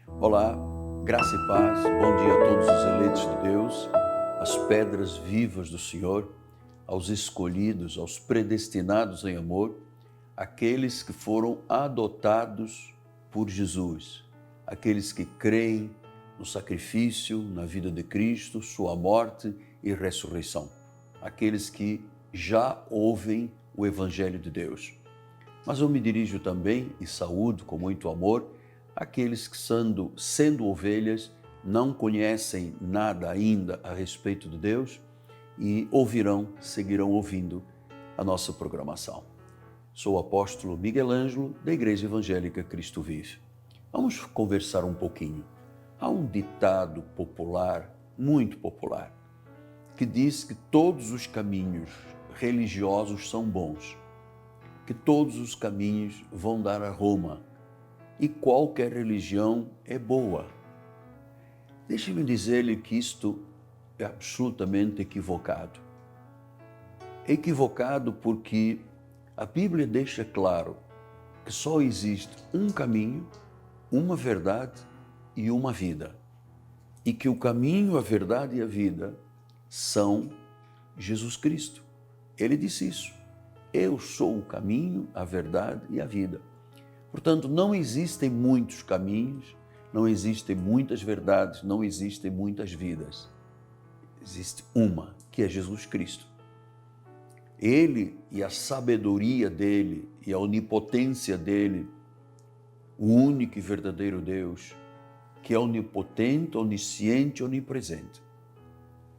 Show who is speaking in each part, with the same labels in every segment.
Speaker 1: Olá, graça e paz, bom dia a todos os eleitos de Deus, às pedras vivas do Senhor, aos escolhidos, aos predestinados em amor, aqueles que foram adotados por Jesus, aqueles que creem no sacrifício, na vida de Cristo, sua morte e ressurreição, aqueles que já ouvem o Evangelho de Deus. Mas eu me dirijo também e saúdo com muito amor aqueles que, sendo ovelhas, não conhecem nada ainda a respeito de Deus e seguirão ouvindo a nossa programação. Sou o apóstolo Miguel Ângelo, da Igreja Evangélica Cristo Vive. Vamos conversar um pouquinho. Há um ditado popular, muito popular, que diz que todos os caminhos religiosos são bons, que todos os caminhos vão dar a Roma e qualquer religião é boa. Deixe-me dizer-lhe que isto é absolutamente equivocado. É equivocado porque a Bíblia deixa claro que só existe um caminho, uma verdade e uma vida. E que o caminho, a verdade e a vida são Jesus Cristo. Ele disse isso. Eu sou o caminho, a verdade e a vida. Portanto, não existem muitos caminhos, não existem muitas verdades, não existem muitas vidas. Existe uma, que é Jesus Cristo. Ele e a sabedoria dele e a onipotência dele, o único e verdadeiro Deus, que é onipotente, onisciente, onipresente.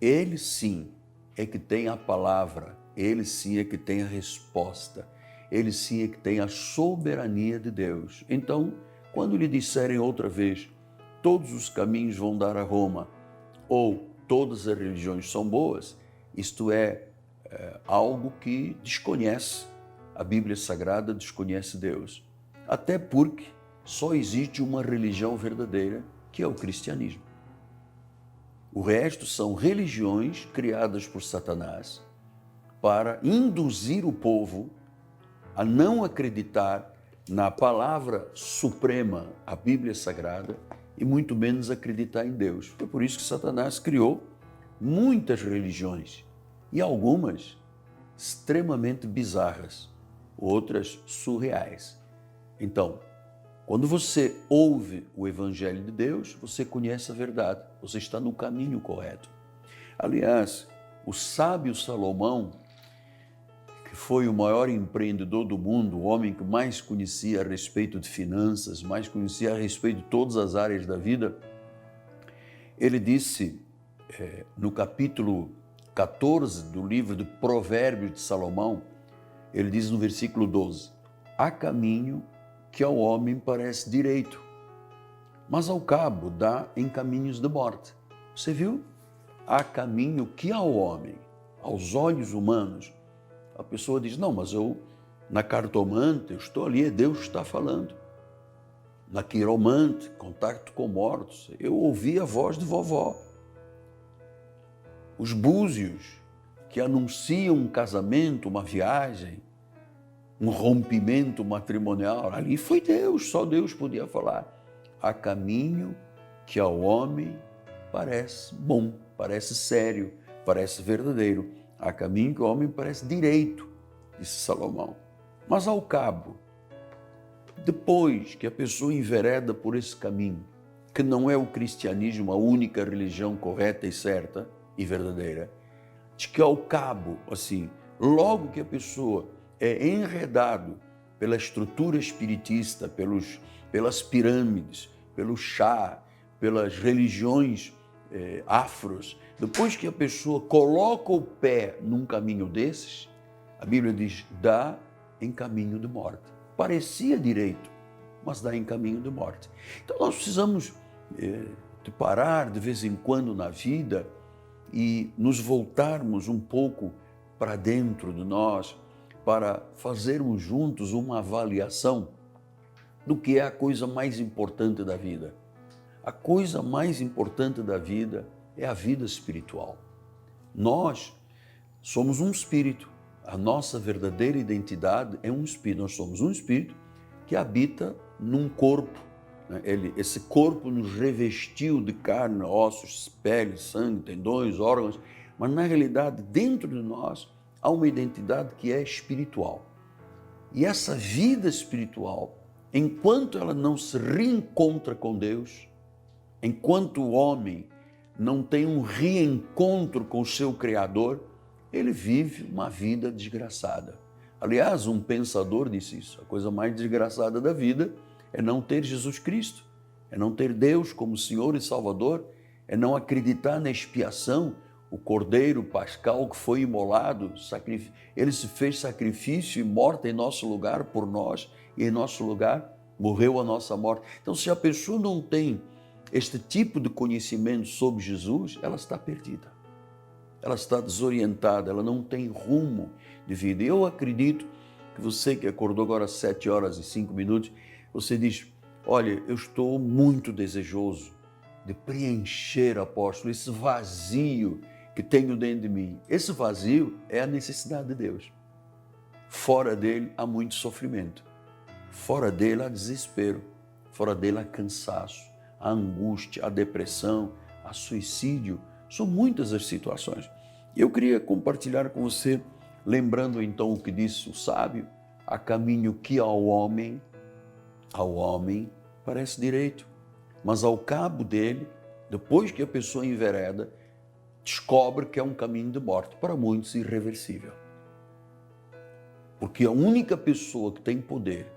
Speaker 1: Ele sim é que tem a palavra, ele sim é que tem a resposta, ele sim é que tem a soberania de Deus. Então, quando lhe disserem outra vez, todos os caminhos vão dar a Roma, ou todas as religiões são boas, isto é algo que desconhece, a Bíblia Sagrada desconhece Deus. Até porque só existe uma religião verdadeira, que é o cristianismo. O resto são religiões criadas por Satanás para induzir o povo a não acreditar na palavra suprema, a Bíblia Sagrada, e muito menos acreditar em Deus. Foi por isso que Satanás criou muitas religiões, e algumas extremamente bizarras, outras surreais. Então, quando você ouve o Evangelho de Deus, você conhece a verdade, você está no caminho correto. Aliás, o sábio Salomão, que foi o maior empreendedor do mundo, o homem que mais conhecia a respeito de finanças, mais conhecia a respeito de todas as áreas da vida, ele disse no capítulo 14 do livro de Provérbios de Salomão, ele diz no versículo 12, há caminho que ao homem parece direito, mas ao cabo dá em caminhos de morte. Você viu? Há caminho que ao homem, aos olhos humanos, a pessoa diz, não, mas eu, na cartomante, eu estou ali, é Deus que está falando. Na quiromante, contato com mortos, eu ouvi a voz de vovó. Os búzios que anunciam um casamento, uma viagem, um rompimento matrimonial, ali foi Deus, só Deus podia falar. Há caminho que ao homem parece bom, parece sério, parece verdadeiro. Há caminho que ao homem parece direito, disse Salomão. Mas ao cabo, depois que a pessoa envereda por esse caminho, que não é o cristianismo a única religião correta e certa e verdadeira, diz que ao cabo, assim, logo que a pessoa é enredado pela estrutura espiritista, pelas pirâmides, pelo chá, pelas religiões afros, depois que a pessoa coloca o pé num caminho desses, a Bíblia diz, dá em caminho de morte. Parecia direito, mas dá em caminho de morte. Então nós precisamos de parar de vez em quando na vida e nos voltarmos um pouco para dentro de nós, para fazermos juntos uma avaliação do que é a coisa mais importante da vida. A coisa mais importante da vida é a vida espiritual. Nós somos um espírito. A nossa verdadeira identidade é um espírito. Nós somos um espírito que habita num corpo né? Esse corpo nos revestiu de carne, ossos, pele, sangue, tendões, órgãos, mas na realidade, dentro de nós, há uma identidade que é espiritual. E essa vida espiritual, enquanto ela não se reencontra com Deus, enquanto o homem não tem um reencontro com o seu Criador, ele vive uma vida desgraçada. Aliás, um pensador disse isso: a coisa mais desgraçada da vida é não ter Jesus Cristo, é não ter Deus como Senhor e Salvador, é não acreditar na expiação, o Cordeiro Pascal que foi imolado, ele se fez sacrifício e morte em nosso lugar por nós, e em nosso lugar morreu a nossa morte. Então, se a pessoa não tem este tipo de conhecimento sobre Jesus, ela está perdida, ela está desorientada, ela não tem rumo de vida. Eu acredito que você que acordou agora às 7h05, você diz: olha, eu estou muito desejoso de preencher, apóstolo, esse vazio que tenho dentro de mim. Esse vazio é a necessidade de Deus. Fora dele há muito sofrimento, fora dele há desespero, fora dele há cansaço, há angústia, há depressão, há suicídio. São muitas as situações. Eu queria compartilhar com você, lembrando então o que disse o sábio: há caminho que ao homem parece direito, mas ao cabo dele, depois que a pessoa envereda, descobre que é um caminho de morte, para muitos irreversível. Porque a única pessoa que tem poder,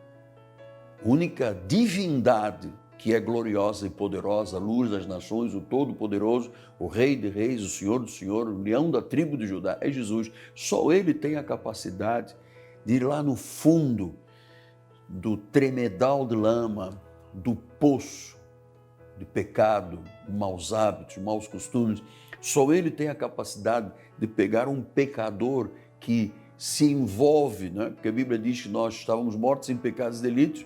Speaker 1: a única divindade que é gloriosa e poderosa, a luz das nações, o Todo-Poderoso, o Rei de Reis, o Senhor do Senhor, o Leão da tribo de Judá, é Jesus. Só Ele tem a capacidade de ir lá no fundo do tremedal de lama, do poço de pecado, maus hábitos, maus costumes. Só Ele tem a capacidade de pegar um pecador que se envolve, né? Porque a Bíblia diz que nós estávamos mortos em pecados e delitos,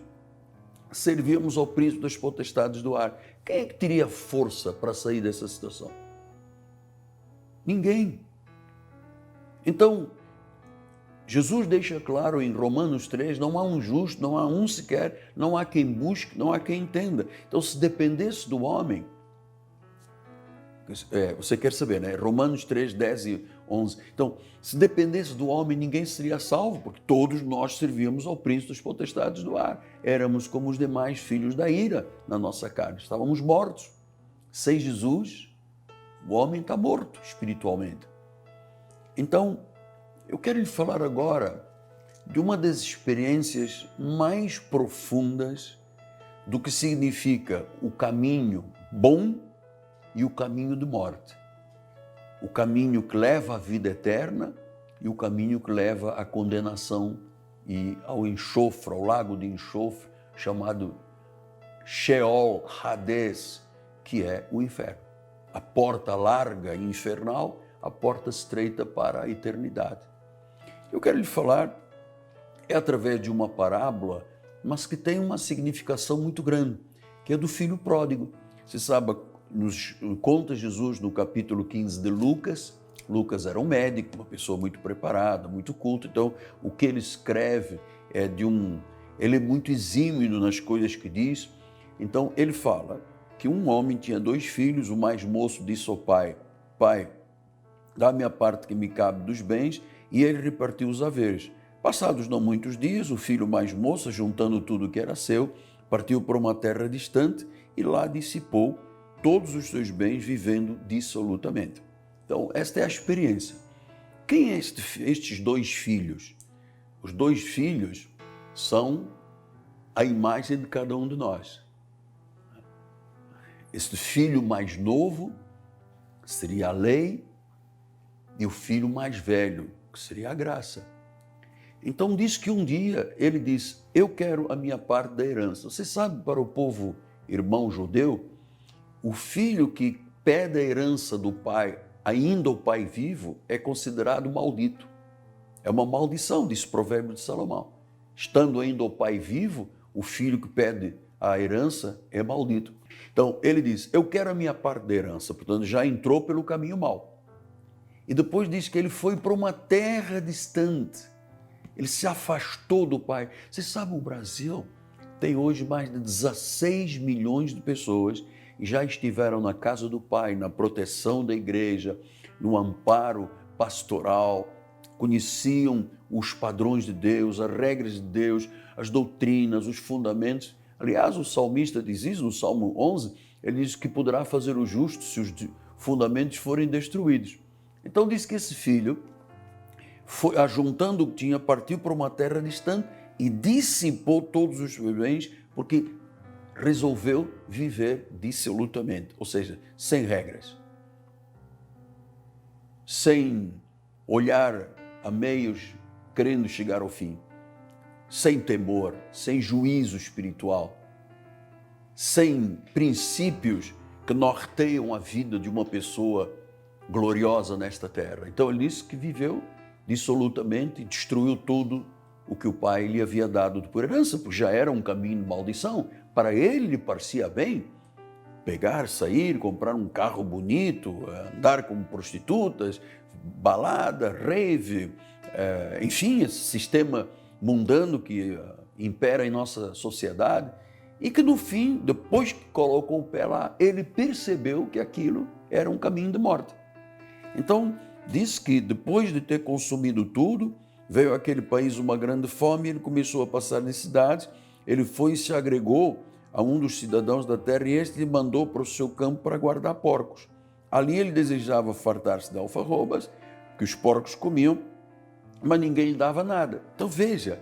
Speaker 1: servíamos ao príncipe das potestades do ar. Quem é que teria força para sair dessa situação? Ninguém. Então, Jesus deixa claro em Romanos 3, não há um justo, não há um sequer, não há quem busque, não há quem entenda. Então, se dependesse do homem, você quer saber, né? Romanos 3, 10 e 11. Então, se dependesse do homem, ninguém seria salvo, porque todos nós servíamos ao príncipe das potestades do ar. Éramos como os demais filhos da ira na nossa carne. Estávamos mortos. Sem Jesus, o homem está morto espiritualmente. Então, eu quero lhe falar agora de uma das experiências mais profundas do que significa o caminho bom e o caminho de morte. O caminho que leva à vida eterna e o caminho que leva à condenação e ao enxofre, ao lago de enxofre, chamado Sheol, Hades, que é o inferno. A porta larga e infernal, a porta estreita para a eternidade. Eu quero lhe falar, é através de uma parábola, mas que tem uma significação muito grande, que é do filho pródigo. Você sabe, nos conta Jesus no capítulo 15 de Lucas. Lucas era um médico, uma pessoa muito preparada, muito culta. Então, o que ele escreve ele é muito exímio nas coisas que diz. Então, ele fala que um homem tinha 2 filhos, o mais moço disse ao pai: pai, dá-me a parte que me cabe dos bens, e ele repartiu os haveres. Passados não muitos dias, o filho mais moço, juntando tudo que era seu, partiu para uma terra distante e lá dissipou todos os seus bens, vivendo dissolutamente. Então, esta é a experiência. Quem é estes 2 filhos? Os 2 filhos são a imagem de cada um de nós. Este filho mais novo seria a lei e o filho mais velho, que seria a graça. Então diz que um dia ele diz: eu quero a minha parte da herança. Você sabe, para o povo irmão judeu, o filho que pede a herança do pai, ainda o pai vivo, é considerado maldito. É uma maldição, diz o provérbio de Salomão. Estando ainda o pai vivo, o filho que pede a herança é maldito. Então ele diz: eu quero a minha parte da herança. Portanto, já entrou pelo caminho mau. E depois diz que ele foi para uma terra distante. Ele se afastou do pai. Você sabe, o Brasil tem hoje mais de 16 milhões de pessoas que já estiveram na casa do Pai, na proteção da igreja, no amparo pastoral, conheciam os padrões de Deus, as regras de Deus, as doutrinas, os fundamentos. Aliás, o salmista diz isso no Salmo 11, ele diz que poderá fazer o justo se os fundamentos forem destruídos. Então diz que esse filho, foi ajuntando o que tinha, partiu para uma terra distante e dissipou todos os seus bens, porque resolveu viver dissolutamente, ou seja, sem regras, sem olhar a meios querendo chegar ao fim, sem temor, sem juízo espiritual, sem princípios que norteiam a vida de uma pessoa gloriosa nesta terra. Então ele disse que viveu dissolutamente e destruiu tudo o que o pai lhe havia dado por herança, porque já era um caminho de maldição. Para ele lhe parecia bem pegar, sair, comprar um carro bonito, andar como prostitutas, balada, rave, enfim, esse sistema mundano que impera em nossa sociedade, e que no fim, depois que colocou o pé lá, ele percebeu que aquilo era um caminho de morte. Então, diz que depois de ter consumido tudo, veio àquele país uma grande fome, ele começou a passar necessidades, ele foi e se agregou a um dos cidadãos da terra e este lhe mandou para o seu campo para guardar porcos. Ali ele desejava fartar-se de alfarrobas, que os porcos comiam, mas ninguém lhe dava nada. Então veja,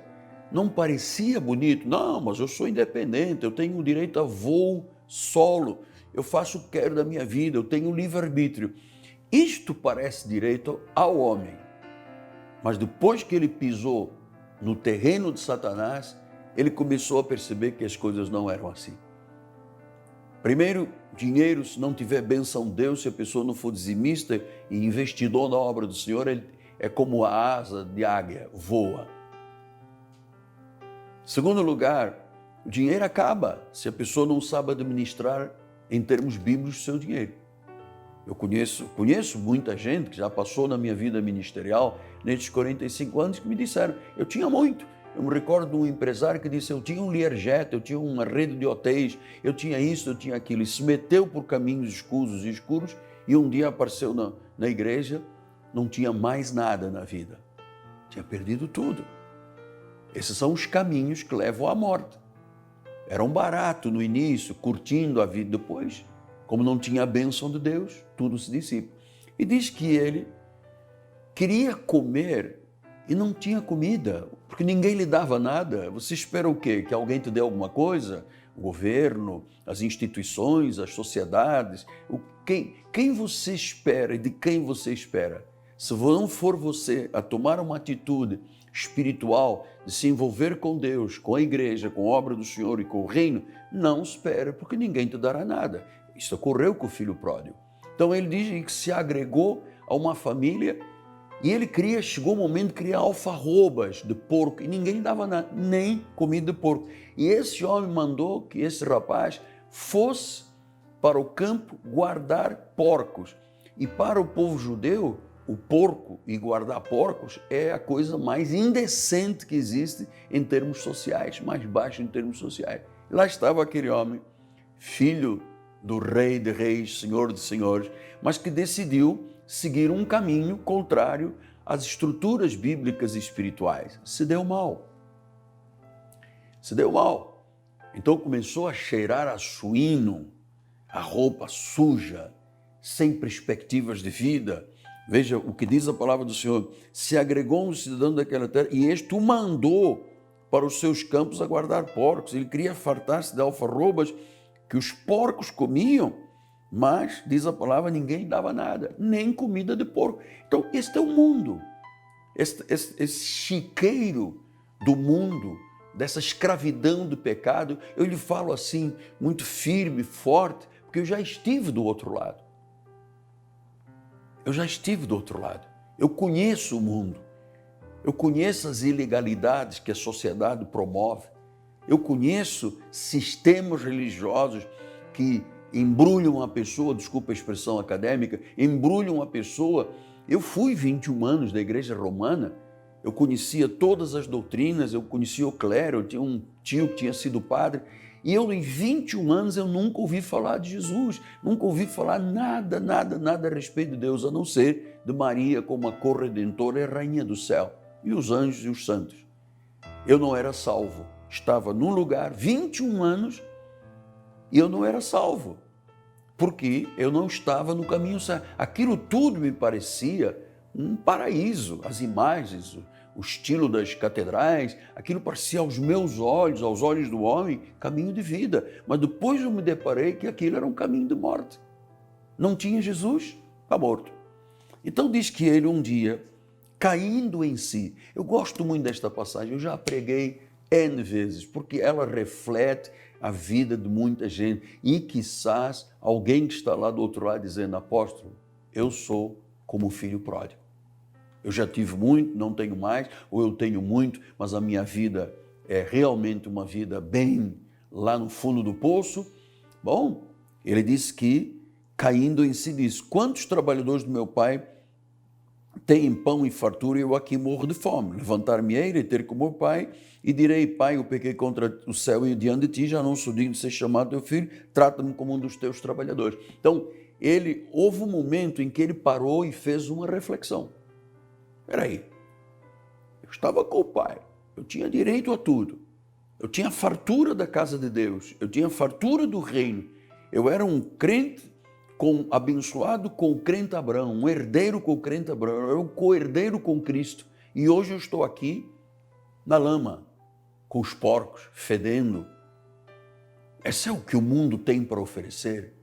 Speaker 1: não parecia bonito, não, mas eu sou independente, eu tenho o direito a voo solo, eu faço o que quero da minha vida, eu tenho livre-arbítrio. Isto parece direito ao homem, mas depois que ele pisou no terreno de Satanás, ele começou a perceber que as coisas não eram assim. Primeiro, dinheiro, se não tiver bênção de Deus, se a pessoa não for dizimista e investidor na obra do Senhor, ele é como a asa de águia, voa. Segundo lugar, o dinheiro acaba se a pessoa não sabe administrar, em termos bíblicos, o seu dinheiro. Eu conheço muita gente que já passou na minha vida ministerial, nesses 45 anos, que me disseram, eu tinha muito. Eu me recordo de um empresário que disse, eu tinha um Learjet, eu tinha uma rede de hotéis, eu tinha isso, eu tinha aquilo, e se meteu por caminhos escuros, e um dia apareceu na igreja, não tinha mais nada na vida, tinha perdido tudo. Esses são os caminhos que levam à morte. Era um barato no início, curtindo a vida, depois, como não tinha a bênção de Deus, tudo se dissipa. E diz que ele queria comer e não tinha comida, porque ninguém lhe dava nada. Você espera o quê? Que alguém te dê alguma coisa? O governo, as instituições, as sociedades. Quem você espera e de quem você espera? Se não for você a tomar uma atitude espiritual de se envolver com Deus, com a igreja, com a obra do Senhor e com o reino, não espere, porque ninguém te dará nada. Isso ocorreu com o filho pródigo. Então ele diz que se agregou a uma família e ele chegou o momento de criar alfarrobas de porco e ninguém dava nada, nem comida de porco. E esse homem mandou que esse rapaz fosse para o campo guardar porcos. E para o povo judeu, o porco e guardar porcos é a coisa mais indecente que existe em termos sociais, mais baixo em termos sociais. E lá estava aquele homem, filho do rei de reis, senhor de senhores, mas que decidiu seguir um caminho contrário às estruturas bíblicas e espirituais. Se deu mal. Se deu mal. Então começou a cheirar a suíno, a roupa suja, sem perspectivas de vida. Veja o que diz a palavra do Senhor. Se agregou um cidadão daquela terra e este o mandou para os seus campos a guardar porcos. Ele queria fartar-se de alfarrobas que os porcos comiam, mas, diz a palavra, ninguém dava nada, nem comida de porco. Então, este é o mundo, esse chiqueiro do mundo, dessa escravidão do pecado. Eu lhe falo assim, muito firme, forte, porque eu já estive do outro lado. Eu já estive do outro lado. Eu conheço o mundo. Eu conheço as ilegalidades que a sociedade promove. Eu conheço sistemas religiosos que embrulham a pessoa, desculpa a expressão acadêmica, embrulham a pessoa. Eu fui 21 anos da igreja romana eu conhecia todas as doutrinas, eu conhecia o clero, eu tinha um tio que tinha sido padre, e eu em 21 anos eu nunca ouvi falar de Jesus, nunca ouvi falar nada a respeito de Deus, a não ser de Maria como a corredentora e rainha do céu, e os anjos e os santos. Eu não era salvo, estava num lugar, 21 anos, e eu não era salvo, porque eu não estava no caminho certo. Aquilo tudo me parecia um paraíso, as imagens, o estilo das catedrais, aquilo parecia aos meus olhos, aos olhos do homem, caminho de vida. Mas depois eu me deparei que aquilo era um caminho de morte. Não tinha Jesus, está morto. Então diz que ele um dia, caindo em si, eu gosto muito desta passagem, eu já preguei N vezes, porque ela reflete a vida de muita gente e quizás alguém que está lá do outro lado dizendo, apóstolo, eu sou como o filho pródigo. Eu já tive muito, não tenho mais, ou eu tenho muito, mas a minha vida é realmente uma vida bem lá no fundo do poço. Bom, ele disse que, caindo em si, diz, quantos trabalhadores do meu pai têm pão e fartura e eu aqui morro de fome? Levantar-me-ei e ter como meu pai e direi, pai, eu pequei contra o céu e diante de ti, já não sou digno de ser chamado teu filho, trata-me como um dos teus trabalhadores. Então, houve um momento em que ele parou e fez uma reflexão. Espera aí, eu estava com o pai, eu tinha direito a tudo, eu tinha a fartura da casa de Deus, eu tinha a fartura do reino, eu era um crente abençoado com o crente Abraão, um herdeiro com o crente Abraão, eu era um co-herdeiro com Cristo, e hoje eu estou aqui na lama, com os porcos, fedendo. Esse é o que o mundo tem para oferecer,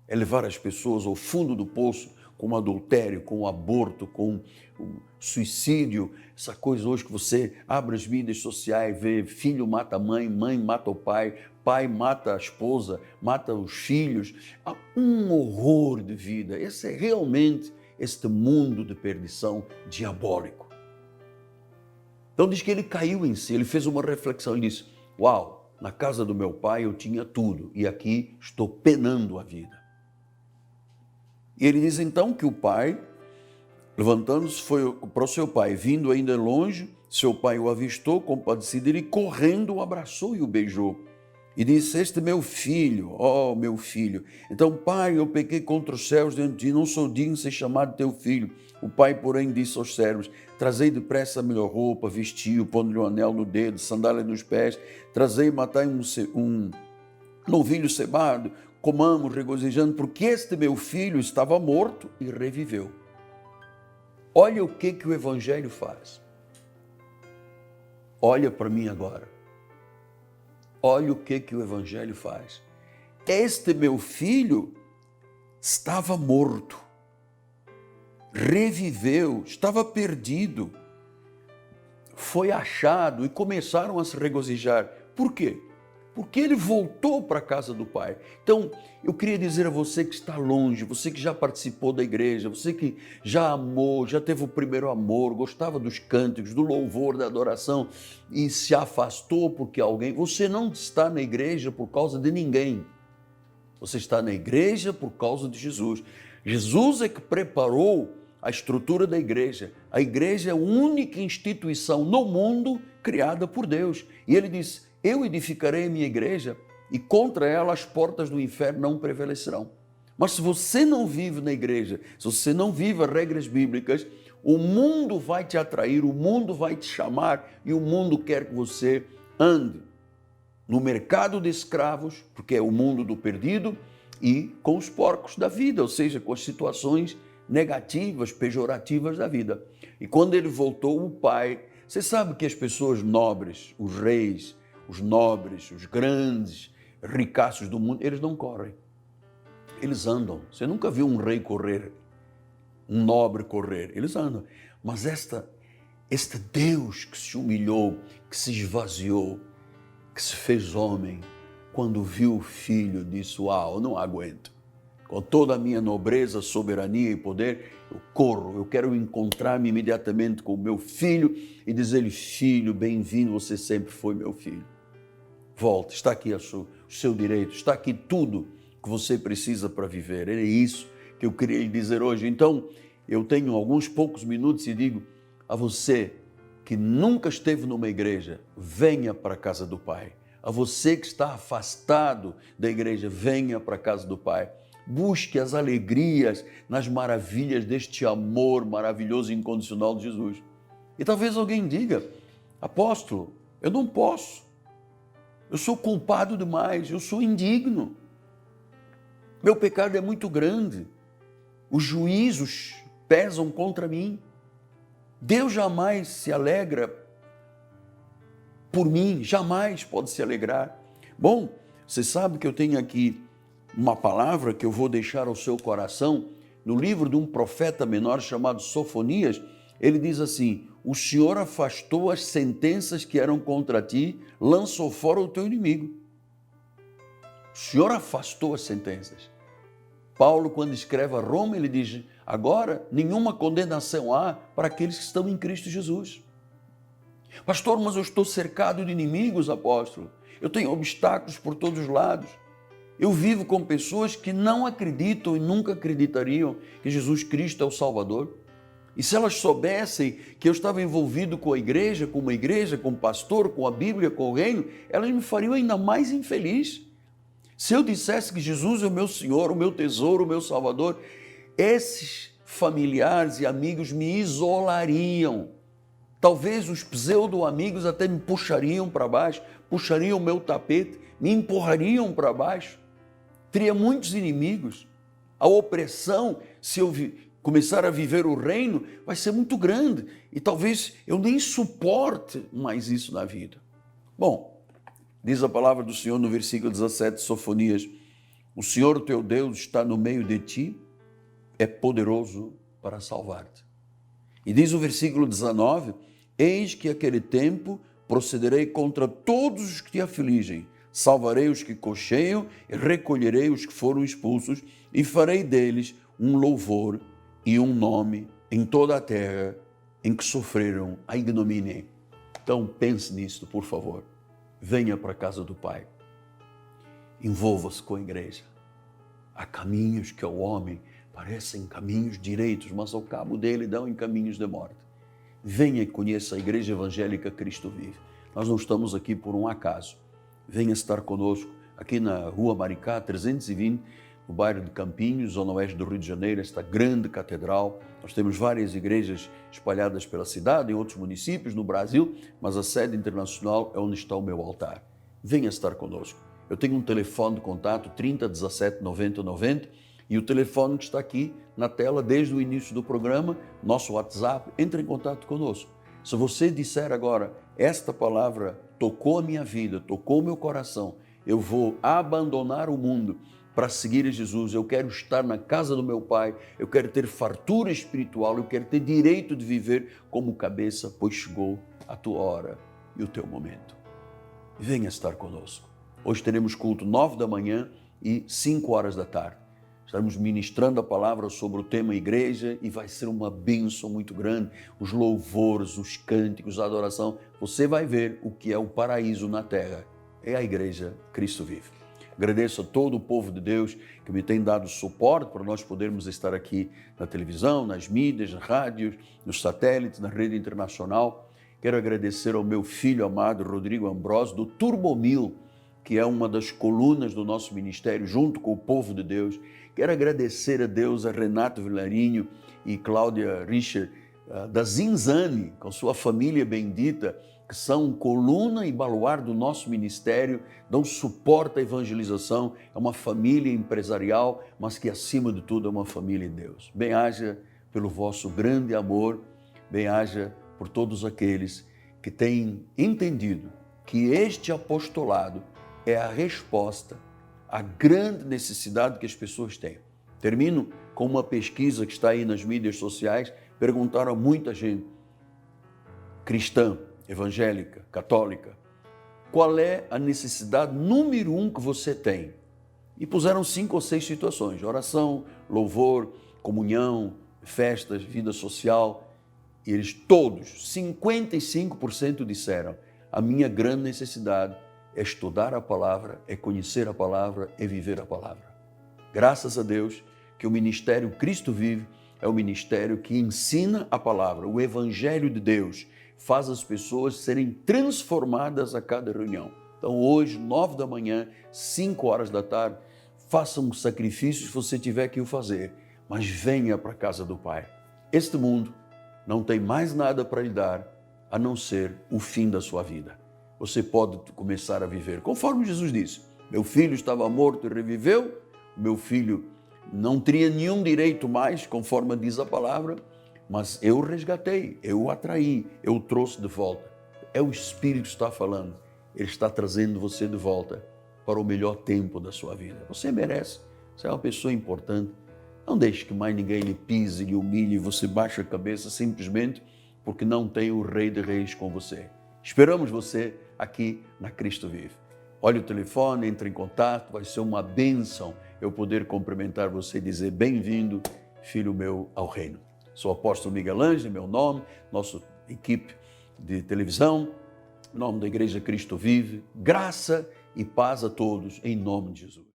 Speaker 1: é levar as pessoas ao fundo do poço, com o adultério, com o aborto, com o suicídio, essa coisa hoje que você abre as mídias sociais, vê filho mata a mãe, mãe mata o pai, pai mata a esposa, mata os filhos, há um horror de vida. Esse é realmente este mundo de perdição diabólico. Então diz que ele caiu em si, ele fez uma reflexão, ele disse, uau, na casa do meu pai eu tinha tudo e aqui estou penando a vida. E ele diz então que o pai, levantando-se, foi para o seu pai, vindo ainda longe, seu pai o avistou, compadecido, ele correndo o abraçou e o beijou. E disse, este meu filho, ó meu filho. Então, pai, eu pequei contra os céus diante de ti, não sou digno de ser chamado teu filho. O pai, porém, disse aos servos, trazei depressa a melhor roupa, vestiu, pondo-lhe um anel no dedo, sandália nos pés, trazei e matai um novilho cevado, comamos regozijando, porque este meu filho estava morto e reviveu. Olha o que o Evangelho faz. Olha para mim agora. Olha o que o Evangelho faz. Este meu filho estava morto, reviveu, estava perdido, foi achado e começaram a se regozijar. Por quê? Porque ele voltou para a casa do Pai. Então, eu queria dizer a você que está longe, você que já participou da igreja, você que já amou, já teve o primeiro amor, gostava dos cânticos, do louvor, da adoração e se afastou porque alguém... Você não está na igreja por causa de ninguém. Você está na igreja por causa de Jesus. Jesus é que preparou a estrutura da igreja. A igreja é a única instituição no mundo criada por Deus. E ele disse... Eu edificarei a minha igreja e contra ela as portas do inferno não prevalecerão. Mas se você não vive na igreja, se você não vive as regras bíblicas, o mundo vai te atrair, o mundo vai te chamar e o mundo quer que você ande no mercado de escravos, porque é o mundo do perdido, e com os porcos da vida, ou seja, com as situações negativas, pejorativas da vida. E quando ele voltou, o pai... Você sabe que as pessoas nobres, os reis, os nobres, os grandes, ricaços do mundo, eles não correm, eles andam. Você nunca viu um rei correr, um nobre correr, eles andam. Mas este Deus que se humilhou, que se esvaziou, que se fez homem, quando viu o filho, disse, uau, eu não aguento. Com toda a minha nobreza, soberania e poder, eu corro, eu quero encontrar-me imediatamente com o meu filho e dizer-lhe, filho, bem-vindo, você sempre foi meu filho. Volta, está aqui o seu direito, está aqui tudo que você precisa para viver. É isso que eu queria lhe dizer hoje. Então, eu tenho alguns poucos minutos e digo a você que nunca esteve numa igreja, venha para a casa do Pai. A você que está afastado da igreja, venha para a casa do Pai. Busque as alegrias nas maravilhas deste amor maravilhoso e incondicional de Jesus. E talvez alguém diga, apóstolo, eu não posso. Eu sou culpado demais, eu sou indigno. Meu pecado é muito grande. Os juízos pesam contra mim. Deus jamais se alegra por mim, jamais pode se alegrar. Bom, você sabe que eu tenho aqui uma palavra que eu vou deixar ao seu coração. No livro de um profeta menor chamado Sofonias, ele diz assim, o Senhor afastou as sentenças que eram contra ti, lançou fora o teu inimigo. O Senhor afastou as sentenças. Paulo, quando escreve a Roma, ele diz, agora nenhuma condenação há para aqueles que estão em Cristo Jesus. Pastor, mas eu estou cercado de inimigos, apóstolo. Eu tenho obstáculos por todos os lados. Eu vivo com pessoas que não acreditam e nunca acreditariam que Jesus Cristo é o Salvador. E se elas soubessem que eu estava envolvido com a igreja, com uma igreja, com o pastor, com a Bíblia, com o reino, elas me fariam ainda mais infeliz. Se eu dissesse que Jesus é o meu Senhor, o meu tesouro, o meu Salvador, esses familiares e amigos me isolariam. Talvez os pseudo-amigos até me puxariam para baixo, puxariam o meu tapete, me empurrariam para baixo. Teria muitos inimigos. A opressão, se eu começar a viver o reino, vai ser muito grande. E talvez eu nem suporte mais isso na vida. Bom, diz a palavra do Senhor no versículo 17 de Sofonias, o Senhor teu Deus está no meio de ti, é poderoso para salvar-te. E diz o versículo 19, eis que aquele tempo procederei contra todos os que te afligem, salvarei os que cocheiam e recolherei os que foram expulsos e farei deles um louvor e um nome em toda a terra em que sofreram a ignomínia. Então pense nisso, por favor. Venha para a casa do Pai. Envolva-se com a igreja. Há caminhos que ao homem parecem caminhos direitos, mas ao cabo dele dão em caminhos de morte. Venha e conheça a Igreja Evangélica Cristo Vive. Nós não estamos aqui por um acaso. Venha estar conosco aqui na Rua Maricá, 320, no bairro de Campinhos, zona oeste do Rio de Janeiro, esta grande catedral. Nós temos várias igrejas espalhadas pela cidade, em outros municípios, no Brasil, mas a sede internacional é onde está o meu altar. Venha estar conosco. Eu tenho um telefone de contato, 30 17 90 90, e o telefone que está aqui na tela desde o início do programa, nosso WhatsApp, entre em contato conosco. Se você disser agora, esta palavra tocou a minha vida, tocou o meu coração, eu vou abandonar o mundo para seguir a Jesus, eu quero estar na casa do meu Pai, eu quero ter fartura espiritual, eu quero ter direito de viver como cabeça, pois chegou a tua hora e o teu momento. Venha estar conosco. Hoje teremos culto 9 da manhã e 5 horas da tarde. Estaremos ministrando a palavra sobre o tema igreja e vai ser uma bênção muito grande. Os louvores, os cânticos, a adoração. Você vai ver o que é o paraíso na terra. É a igreja Cristo Vive. Agradeço a todo o povo de Deus que me tem dado suporte para nós podermos estar aqui na televisão, nas mídias, nas rádios, nos satélites, na rede internacional. Quero agradecer ao meu filho amado Rodrigo Ambrosio, do Turbomil, que é uma das colunas do nosso ministério, junto com o povo de Deus. Quero agradecer a Deus, a Renato Vilarinho e Cláudia Richer, da Zinzane, com sua família bendita, que são coluna e baluarte do nosso ministério, dão suporte à evangelização. É uma família empresarial, mas que acima de tudo é uma família em Deus. Bem-haja pelo vosso grande amor, bem-haja por todos aqueles que têm entendido que este apostolado é a resposta à grande necessidade que as pessoas têm. Termino com uma pesquisa que está aí nas mídias sociais. Perguntaram a muita gente, cristã, evangélica, católica, qual é a necessidade número 1 que você tem? E puseram 5 ou 6 situações: oração, louvor, comunhão, festas, vida social. E eles todos, 55% disseram, a minha grande necessidade é estudar a palavra, é conhecer a palavra, é viver a palavra. Graças a Deus que o Ministério Cristo Vive é o ministério que ensina a palavra, o Evangelho de Deus, faz as pessoas serem transformadas a cada reunião. Então hoje, 9 da manhã, 5 horas da tarde, faça um sacrifício se você tiver que o fazer, mas venha para a casa do Pai. Este mundo não tem mais nada para lhe dar a não ser o fim da sua vida. Você pode começar a viver conforme Jesus disse. Meu filho estava morto e reviveu, meu filho não teria nenhum direito mais, conforme diz a palavra, mas eu resgatei, eu o atraí, eu o trouxe de volta. É o Espírito que está falando, ele está trazendo você de volta para o melhor tempo da sua vida. Você merece, você é uma pessoa importante. Não deixe que mais ninguém lhe pise, lhe humilhe, você baixe a cabeça simplesmente porque não tem o Rei de Reis com você. Esperamos você aqui na Cristo Vive. Olhe o telefone, entre em contato, vai ser uma bênção eu poder cumprimentar você e dizer bem-vindo, filho meu, ao reino. Sou o apóstolo Miguel Ângelo, meu nome, nossa equipe de televisão, em nome da Igreja Cristo Vive, graça e paz a todos, em nome de Jesus.